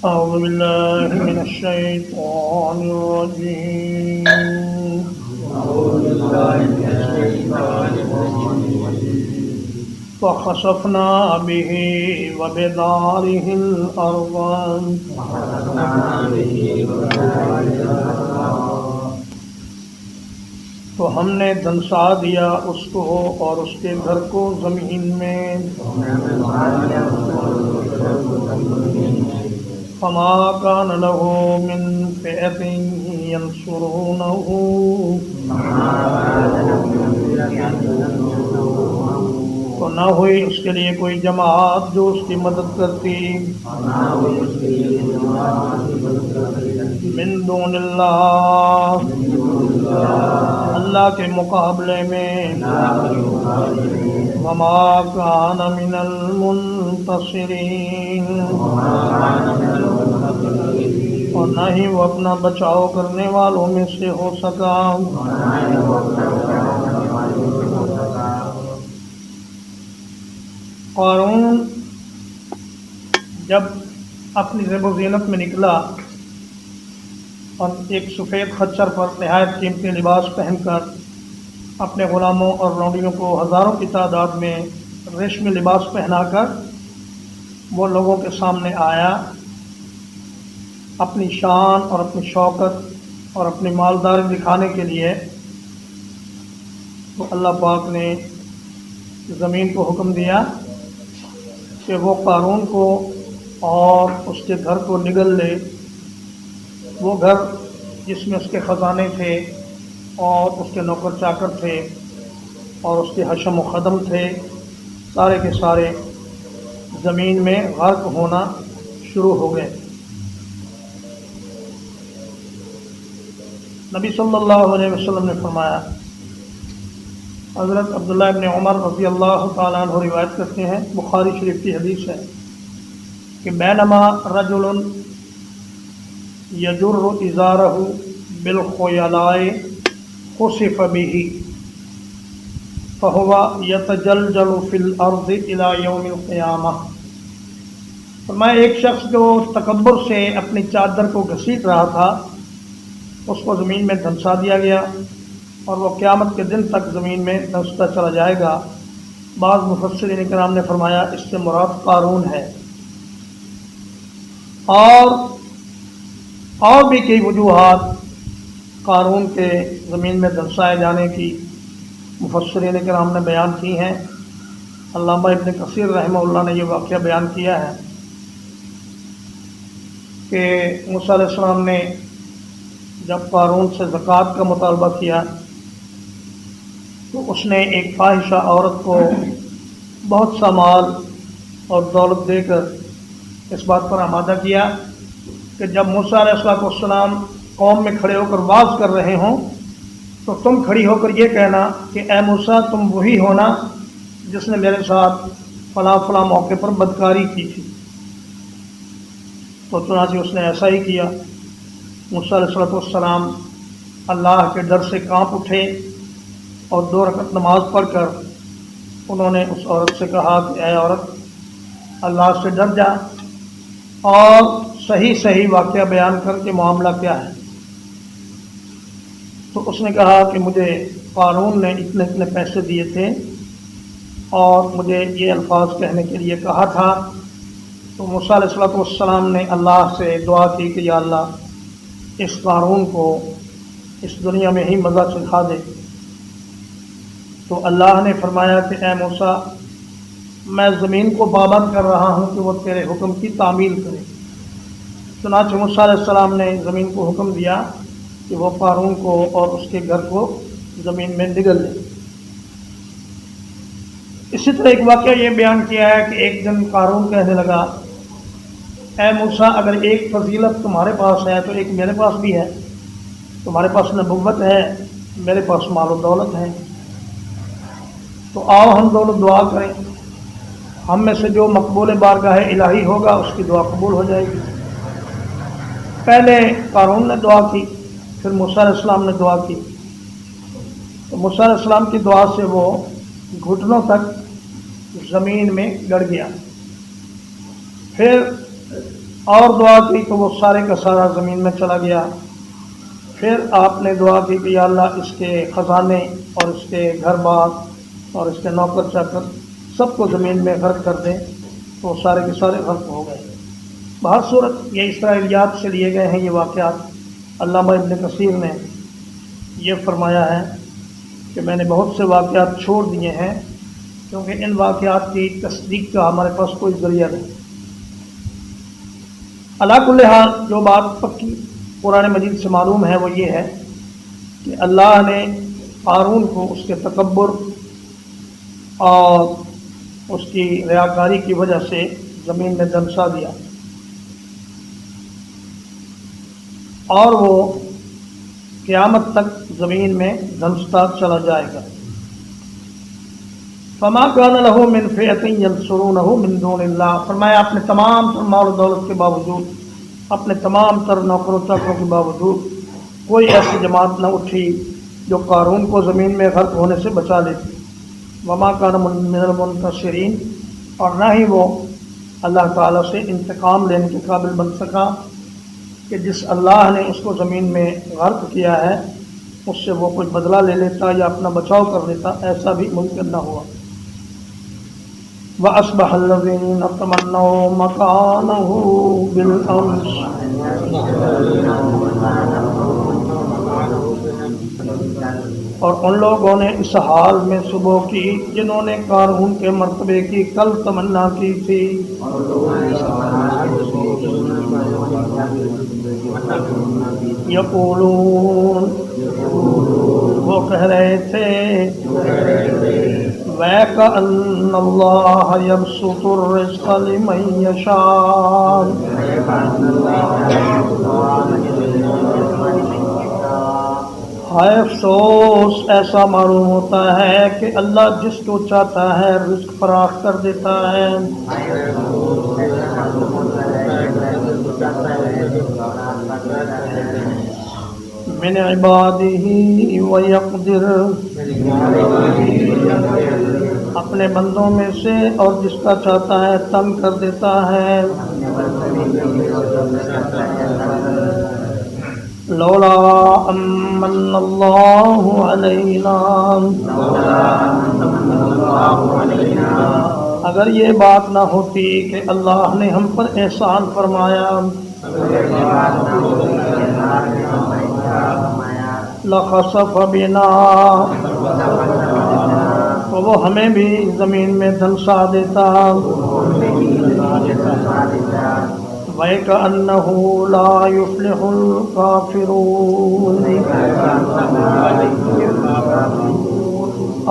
أعوذ بالله من الشيطان الرجيم فخسفنا به وبداره الأرض تو ہم نے دھنسا دیا اس کو اور اس کے گھر کو زمین میں فما كان له من فئة ينصرونه تو نہ ہوئی اس کے لیے کوئی جماعت جو اس کی مدد کرتی من دون اللہ اللہ کے مقابلے میں وما كان من المنتصرین اور نہ ہی وہ اپنا بچاؤ کرنے والوں میں سے ہو سکا قارون جب اپنی زیب و زینت میں نکلا اور ایک سفید خچر پر نہایت قیمتی لباس پہن کر اپنے غلاموں اور لونڈیوں کو ہزاروں کی تعداد میں ریشمی لباس پہنا کر وہ لوگوں کے سامنے آیا اپنی شان اور اپنی شوکت اور اپنی مالداری دکھانے کے لیے، تو اللہ پاک نے زمین کو حکم دیا کہ وہ قارون کو اور اس کے گھر کو نگل لے۔ وہ گھر جس میں اس کے خزانے تھے اور اس کے نوکر چاکر تھے اور اس کے حشم و خدم تھے، سارے کے سارے زمین میں غرق ہونا شروع ہو گئے۔ نبی صلی اللہ علیہ وسلم نے فرمایا، حضرت عبداللہ ابن عمر رضی اللہ تعالیٰ عنہ روایت کرتے ہیں، بخاری شریف کی حدیث ہے کہ بینما رجل یجر ازارہ بالخیلاء خسف به فهو یتجلجل فی الارض الی یوم القیامہ۔ فرمایا ایک شخص جو تکبر سے اپنی چادر کو گھسیٹ رہا تھا، اس کو زمین میں دھنسا دیا گیا اور وہ قیامت کے دن تک زمین میں دھنستا چلا جائے گا۔ بعض مفسرین کرام نے فرمایا اس سے مراد قارون ہے، اور بھی کئی وجوہات قارون کے زمین میں دھنسائے جانے کی مفسرین کرام نے بیان کی ہیں۔ علامہ ابن کثیر رحمہ اللہ نے یہ واقعہ بیان کیا ہے کہ موسیٰ علیہ السلام نے جب قارون سے زکوٰۃ کا مطالبہ کیا تو اس نے ایک فاحشہ عورت کو بہت سا مال اور دولت دے کر اس بات پر آمادہ کیا کہ جب موسیٰ علیہ السلام قوم میں کھڑے ہو کر واعظ کر رہے ہوں تو تم کھڑی ہو کر یہ کہنا کہ اے موسیٰ تم وہی ہونا جس نے میرے ساتھ فلاں فلاں موقع پر بدکاری کی تھی۔ تو چنانچہ اس نے ایسا ہی کیا۔ موسیٰ علیہ السلام اللہ کے ڈر سے کانپ اٹھے اور 2 رکعت نماز پڑھ کر انہوں نے اس عورت سے کہا کہ اے عورت اللہ سے ڈر جا اور صحیح واقعہ بیان کر کے معاملہ کیا ہے۔ تو اس نے کہا کہ مجھے قارون نے اتنے پیسے دیے تھے اور مجھے یہ الفاظ کہنے کے لیے کہا تھا۔ تو موسیٰ علیہ السلام نے اللہ سے دعا کی کہ یا اللہ اس قارون کو اس دنیا میں ہی مزہ چکھا دے۔ تو اللہ نے فرمایا کہ اے موسیٰ میں زمین کو پابند کر رہا ہوں کہ وہ تیرے حکم کی تعمیل کرے۔ چنانچہ موسیٰ علیہ السلام نے زمین کو حکم دیا کہ وہ قارون کو اور اس کے گھر کو زمین میں نگل لے۔ اسی طرح ایک واقعہ یہ بیان کیا ہے کہ ایک دن قارون کہنے لگا، اے موسیٰ اگر ایک فضیلت تمہارے پاس ہے تو ایک میرے پاس بھی ہے، تمہارے پاس نبوت ہے، میرے پاس مال و دولت ہے، تو آؤ ہم دونوں دعا کریں، ہم میں سے جو مقبول بارگاہ الہی ہوگا اس کی دعا قبول ہو جائے گی۔ پہلے قارون نے دعا کی، پھر موسیٰ علیہ السلام نے دعا کی۔ تو موسیٰ علیہ السلام کی دعا سے وہ گھٹنوں تک زمین میں گڑ گیا۔ پھر اور دعا کی تو وہ سارے کا سارا زمین میں چلا گیا۔ پھر آپ نے دعا کی کہ یا اللہ اس کے خزانے اور اس کے گھر بار اور اس کے نوکر چاکر سب کو زمین میں غرق کر دیں، تو سارے کے سارے غرق ہو گئے۔ بہر صورت یہ اسرائیلیات سے لیے گئے ہیں یہ واقعات۔ علامہ ابن کثیر نے یہ فرمایا ہے کہ میں نے بہت سے واقعات چھوڑ دیے ہیں کیونکہ ان واقعات کی تصدیق کا ہمارے پاس کوئی ذریعہ نہیں۔ علا کل حال جو بات پکی قرآن مجید سے معلوم ہے وہ یہ ہے کہ اللہ نے قارون کو اس کے تکبر اور اس کی ریاکاری کی وجہ سے زمین میں دنسا دیا، اور وہ قیامت تک زمین میں دھنستا چلا جائے گا۔ فما کان لہ من فئۃ ینصرونہ من دون اللہ، فرمایا اپنے تمام تر مال و دولت کے باوجود، اپنے تمام تر نوکروں چاکروں کے باوجود کوئی ایسی جماعت نہ اٹھی جو قارون کو زمین میں غرق ہونے سے بچا لیتی۔ وما کان من المنتصرین، اور نہ ہی وہ اللہ تعالیٰ سے انتقام لینے کے قابل بن سکا کہ جس اللہ نے اس کو زمین میں غرق کیا ہے اس سے وہ کوئی بدلہ لے لیتا یا اپنا بچاؤ کر لیتا، ایسا بھی ممکن نہ ہوا۔ وَأَصْبَحَ الَّذِينَ تَمَنَّوْا مَكَانَهُ بِالْأَمْسِ، اور ان لوگوں نے اس حال میں صبح کی جنہوں نے قارون کے مرتبے کی کل تمنا کی تھی۔ یقولون، وہ کہہ رہے تھے، وَيْكَأَنَّ اللَّهَ يَبْسُطُ الرِّزْقَ لِمَن يَشَاءُ، ہائے افسوس، ایسا معلوم ہوتا ہے کہ اللہ جس کو چاہتا ہے رزق فراخ کر دیتا ہے۔ من عبادہ ویقدر، اپنے بندوں میں سے اور جس کا چاہتا ہے تنگ کر دیتا ہے۔ لولا امن اللہ علینا، اگر یہ بات نہ ہوتی کہ اللہ نے ہم پر احسان فرمایا، لخسف بنا، تو وہ ہمیں بھی زمین میں دھنسا دیتا۔ وَيْكَأَنَّهُ لَا يُفْلِحُ الْكَافِرُونَ،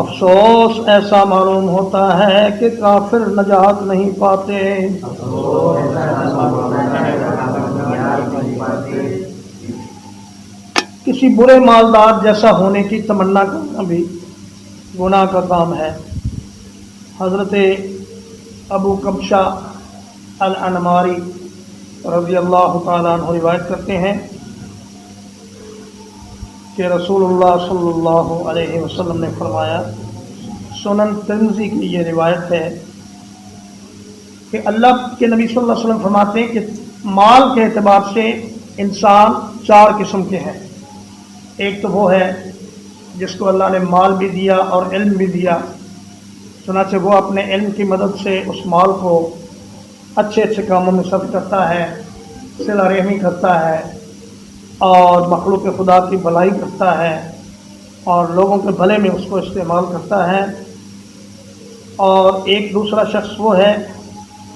افسوس، ایسا معلوم ہوتا ہے کہ کافر نجات نہیں پاتے۔ کسی برے مالدار جیسا ہونے کی تمنا کرنا بھی گناہ کا کام ہے۔ حضرت ابو کبشہ الانماری رضی اللہ تعالیٰ عنہ روایت کرتے ہیں کہ رسول اللہ صلی اللہ علیہ وسلم نے فرمایا، سنن ترمذی کی یہ روایت ہے کہ اللہ کے نبی صلی اللہ علیہ وسلم فرماتے ہیں کہ مال کے اعتبار سے انسان چار قسم کے ہیں۔ ایک تو وہ ہے جس کو اللہ نے مال بھی دیا اور علم بھی دیا، چنانچہ وہ اپنے علم کی مدد سے اس مال کو اچھے اچھے کاموں میں صرف کرتا ہے، صلہ رحمی کرتا ہے اور مخلوق خدا کی بھلائی کرتا ہے اور لوگوں کے بھلے میں اس کو استعمال کرتا ہے۔ اور ایک دوسرا شخص وہ ہے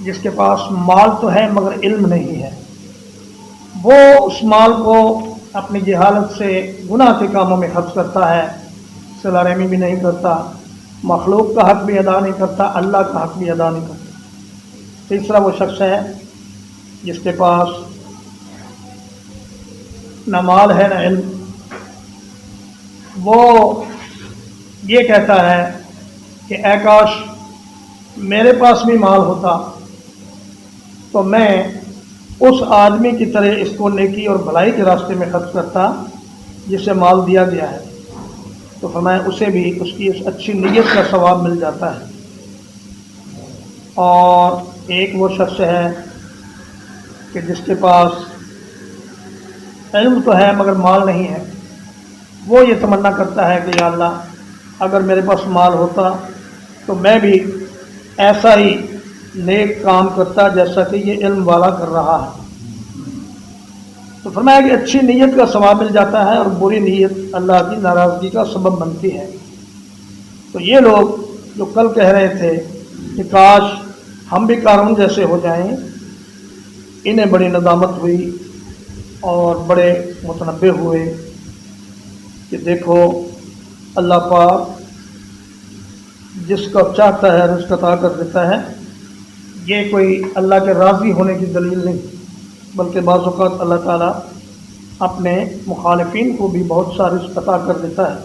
جس کے پاس مال تو ہے مگر علم نہیں ہے، وہ اس مال کو اپنی جہالت سے گناہ کے کاموں میں خرچ کرتا ہے، صلہ رحمی بھی نہیں کرتا، مخلوق کا حق بھی ادا نہیں کرتا، اللہ کا حق بھی ادا نہیں کرتا۔ تیسرا وہ شخص ہے جس کے پاس نہ مال ہے نہ علم، وہ یہ کہتا ہے کہ اے کاش میرے پاس بھی مال ہوتا تو میں اس آدمی کی طرح اس کو نیکی اور بھلائی کے راستے میں خرچ کرتا جسے مال دیا گیا ہے، تو فرمایا اسے بھی اس کی اس اچھی نیت کا ثواب مل جاتا ہے۔ اور ایک وہ شخص ہے کہ جس کے پاس علم تو ہے مگر مال نہیں ہے، وہ یہ تمنا کرتا ہے کہ یا اللہ اگر میرے پاس مال ہوتا تو میں بھی ایسا ہی نیک کام کرتا جیسا کہ یہ علم والا کر رہا ہے۔ تو فرمایا کہ اچھی نیت کا ثواب مل جاتا ہے اور بری نیت اللہ کی ناراضگی کا سبب بنتی ہے۔ تو یہ لوگ جو کل کہہ رہے تھے کہ کاش ہم بھی قارون جیسے ہو جائیں، انہیں بڑی ندامت ہوئی اور بڑے متنبہ ہوئے کہ دیکھو اللہ پاک جس کا چاہتا ہے رزق عطا کر دیتا ہے، یہ کوئی اللہ کے راضی ہونے کی دلیل نہیں، بلکہ بعض اوقات اللہ تعالیٰ اپنے مخالفین کو بھی بہت سا رزق عطا کر دیتا ہے۔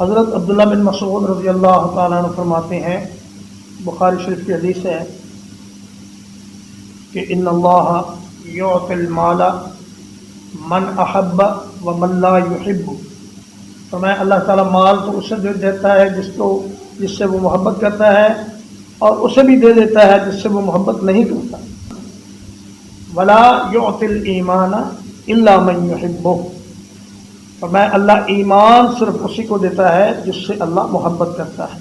حضرت عبداللہ بن مسعود رضی اللہ تعالیٰ عنہ فرماتے ہیں، بخاری شریف کی حدیث ہے کہ ان اللہ یعطی المال من احب ومن لا یحب، فرمایا اللہ تعالیٰ مال تو اسے دے دیتا ہے جس سے وہ محبت کرتا ہے، اور اسے بھی دے دیتا ہے جس سے وہ محبت نہیں کرتا۔ ولا یعطی الایمان الا من یحبہ، فرمایا اللہ ایمان صرف اسی کو دیتا ہے جس سے اللہ محبت کرتا ہے۔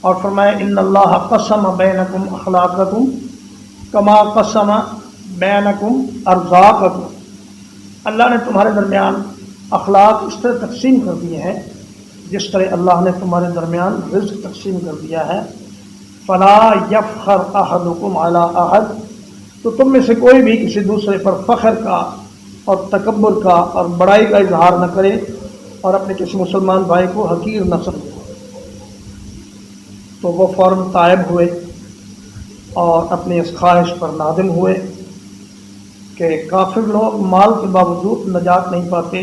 اور فرمایا ان اللہ قسم بینکم اخلاقکم کما قسم بینکم ارزاقکم، اللہ نے تمہارے درمیان اخلاق اس طرح تقسیم کر دیے ہیں جس طرح اللہ نے تمہارے درمیان رزق تقسیم کر دیا ہے۔ فلا یفخر احدکم علی احد، تو تم میں سے کوئی بھی کسی دوسرے پر فخر کا اور تکبر کا اور بڑائی کا اظہار نہ کرے اور اپنے کسی مسلمان بھائی کو حقیر نہ سمجھے۔ تو وہ فوراً تائب ہوئے اور اپنی اس خواہش پر نادم ہوئے کہ کافر لوگ مال کے باوجود نجات نہیں پاتے،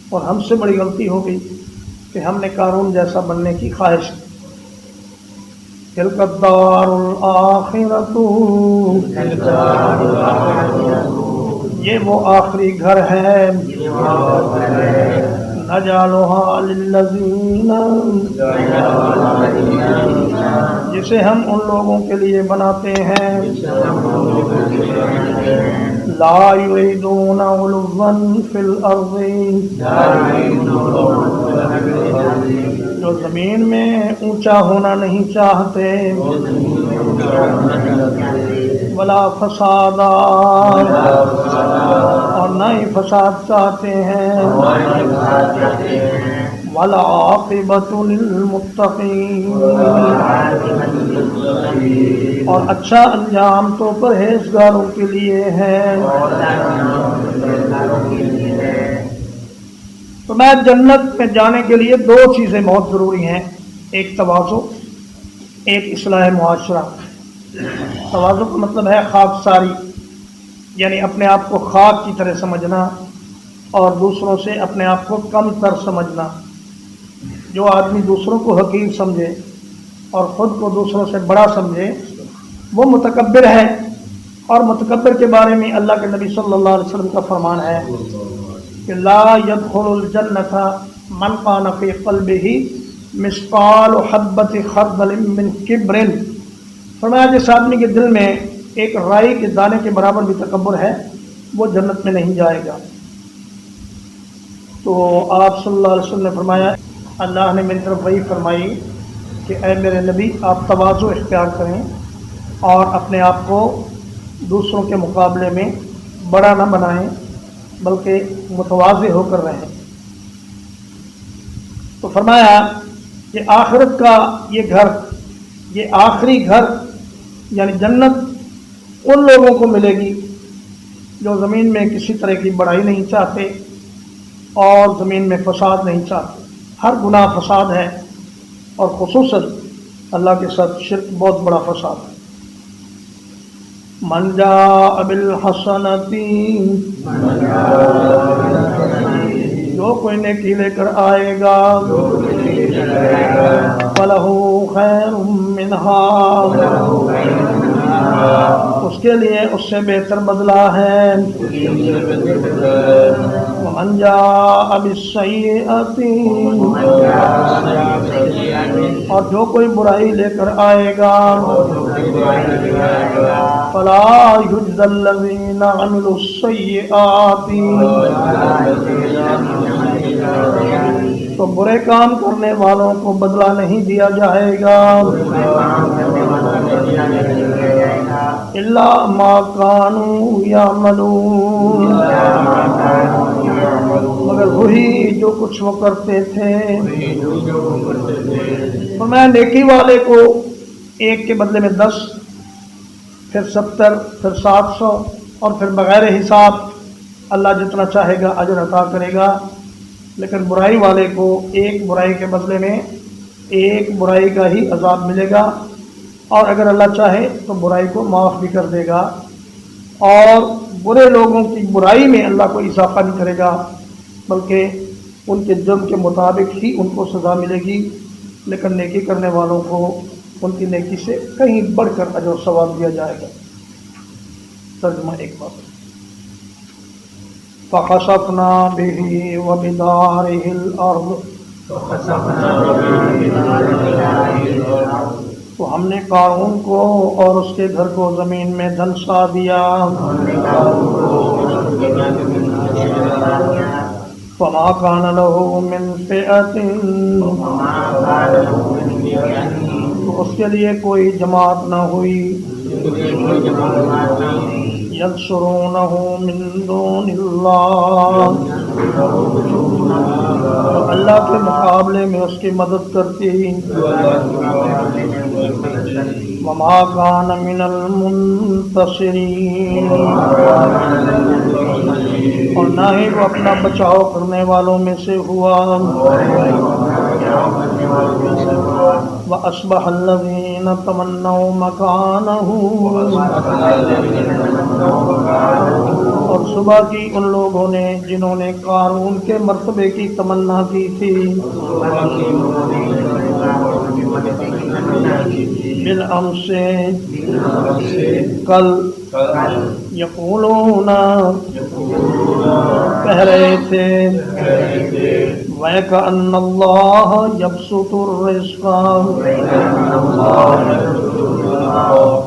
اور ہم سے بڑی غلطی ہو گئی کہ ہم نے قارون جیسا بننے کی خواہش کی۔ تلک الدار الآخرۃ، یہ وہ آخری گھر ہے، نجعلھا للذین، جسے ہم ان لوگوں کے لیے بناتے ہیں لا یریدون علوا فی الارض، جو زمین میں اونچا ہونا نہیں چاہتے، ولا فسادا، اور نہ ہی فساد چاہتے ہیں، والعاقبۃ للمتقین، اور اچھا انجام تو پرہیزگاروں کے لیے ہے۔ تو میں جنت میں جانے کے لیے دو چیزیں بہت ضروری ہیں، ایک تواضع، ایک اصلاح معاشرہ۔ تواضع کا مطلب ہے خاک ساری، یعنی اپنے آپ کو خاک کی طرح سمجھنا اور دوسروں سے اپنے آپ کو کم تر سمجھنا۔ جو آدمی دوسروں کو حقیر سمجھے اور خود کو دوسروں سے بڑا سمجھے وہ متکبر ہے، اور متکبر کے بارے میں اللہ کے نبی صلی اللہ علیہ وسلم کا فرمان ہے کہ لا يدخل الجنۃ من کان فی قلبہ مثقال حبۃ خردل من کبر، فرمایا جس آدمی کے دل میں ایک رائی کے دانے کے برابر بھی تکبر ہے وہ جنت میں نہیں جائے گا۔ تو آپ صلی اللہ علیہ وسلم نے فرمایا، اللہ نے میری طرف وحی فرمائی کہ اے میرے نبی آپ تواضع اختیار کریں اور اپنے آپ کو دوسروں کے مقابلے میں بڑا نہ بنائیں بلکہ متواضع ہو کر رہیں۔ تو فرمایا کہ آخرت کا یہ گھر، یہ آخری گھر یعنی جنت ان لوگوں کو ملے گی جو زمین میں کسی طرح کی بڑائی نہیں چاہتے اور زمین میں فساد نہیں چاہتے۔ ہر گناہ فساد ہے، اور خصوصاً اللہ کے ساتھ شرک بہت بڑا فساد ہے۔ من جاء بالحسنۃ، جو کوئی نیکی لے کر آئے گا، فلہ خیر منہا، اس کے لیے اس سے بہتر بدلہ ہے۔ ومن جاء بالسیئۃ، اور جو کوئی برائی لے کر آئے گا، فلا یجزی الذین عملوا السیئات، تو برے کام کرنے والوں کو بدلہ نہیں دیا جائے گا، الا ما كانوا یعملون، مگر وہی جو کچھ وہ کرتے تھے۔ فرمایا نیکی والے کو ایک کے بدلے میں 10، پھر 70، پھر 700، اور پھر بغیر حساب اللہ جتنا چاہے گا اجر عطا کرے گا، لیکن برائی والے کو ایک برائی کے بدلے میں ایک برائی کا ہی عذاب ملے گا، اور اگر اللہ چاہے تو برائی کو معاف بھی کر دے گا، اور برے لوگوں کی برائی میں اللہ کو اضافہ نہیں کرے گا، بلکہ ان کے جرم کے مطابق ہی ان کو سزا ملے گی، لیکن نیکی کرنے والوں کو ان کی نیکی سے کہیں بڑھ کر اجر و ثواب دیا جائے گا۔ ترجمہ ایک بات، فَخَسَفْنَا بِهِ وَبِدَارِهِ الْأَرْضَ، تو ہم نے قارون کو اور اس کے گھر کو زمین میں دھنسا دیا، فَمَا كَانَ لَهُ مِنْ فِئَةٍ، تو اس کے لیے کوئی جماعت نہ ہوئی، ينصرونه من دون اللہ، اللہ کے مقابلے میں اس کی مدد کرتی، وما كان من المنتصرین، اور نہ ہی وہ اپنا بچاؤ کرنے والوں میں سے ہوا، وَأَصْبَحَ الَّذِينَ تَمَنَّوْا مَكَانَهُ، اور صبح کی ان لوگوں نے جنہوں نے قارون کے مرتبے کی تمنا کی تھی، بالامس، کل، یقولون، کہہ رہے تھے، وَيَكَأَنَّ اللَّهَ يَبْسُطُ الرِّزْقَ،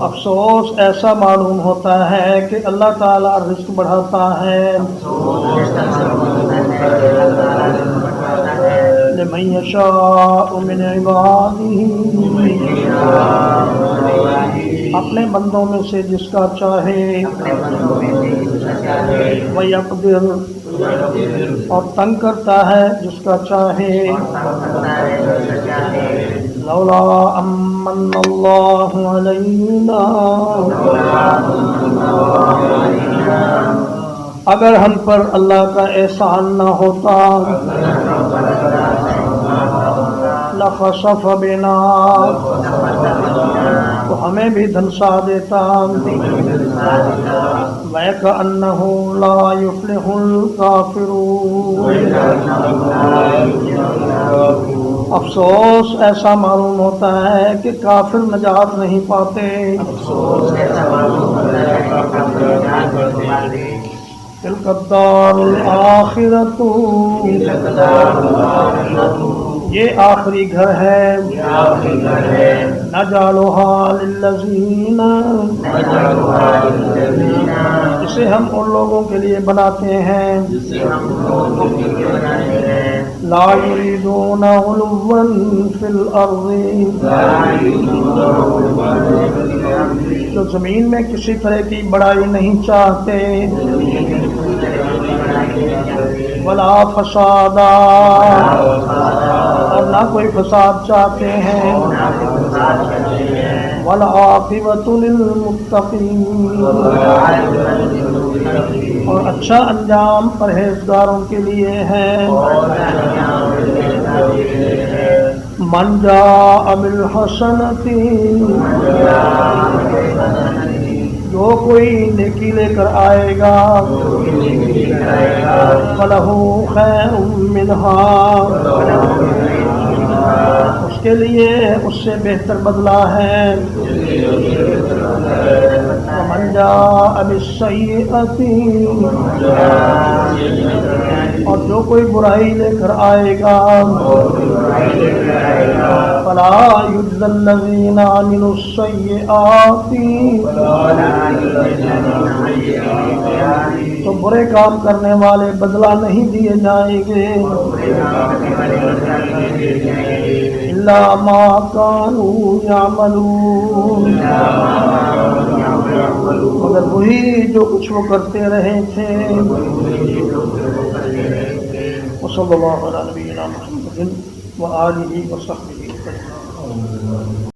افسوس ایسا معلوم ہوتا ہے کہ اللہ تعالیٰ رزق بڑھاتا ہے، لمن یشاء من عبادہ، اپنے بندوں میں سے جس کا چاہے، وَيَقْدِرُ، اور تنگ کرتا ہے جس کا چاہے، لولا امن اللہ علینا، اگر ہم پر اللہ کا احسان نہ ہوتا، لخسف بنا، تو ہمیں بھی دھنسا دیتا، وَيَكَأَنَّهُ لَا يُفْلِحُ الْكَافِرُونَ، افسوس ایسا معلوم ہوتا ہے کہ کافر نجات نہیں پاتے، تِلْكَ الدَّارُ الْآخِرَةُ، یہ آخری گھر ہے، نَجْعَلُهَا لِلَّذِينَ، اسے ہم ان لوگوں کے لیے بناتے ہیں، لا يريدون علوا في الارض، جو زمین میں کسی طرح کی بڑائی نہیں چاہتے، ولا فسادا، اور نہ کوئی فساد چاہتے ہیں، والعاقبۃ للمتقین، اور اچھا انجام پرہیزگاروں کے لیے ہے، من جاء بالحسنۃ، جو کوئی نیکی لے کر آئے گا، فلہ خیر منہا، اس کے لیے اس سے بہتر بدلہ ہے، ومن جاء بالسیئۃ، اور جو کوئی برائی لے کر آئے گا، فلا یجزی الذین عملوا السیئات، تو برے کام کرنے والے بدلہ نہیں دیے جائیں گے، الا ما كانوا یعملون، مگر وہی جو کچھ وہ کرتے رہے تھے۔ وصلی اللہ علی نبینا محمد وآلہ وصحبہ وسلم۔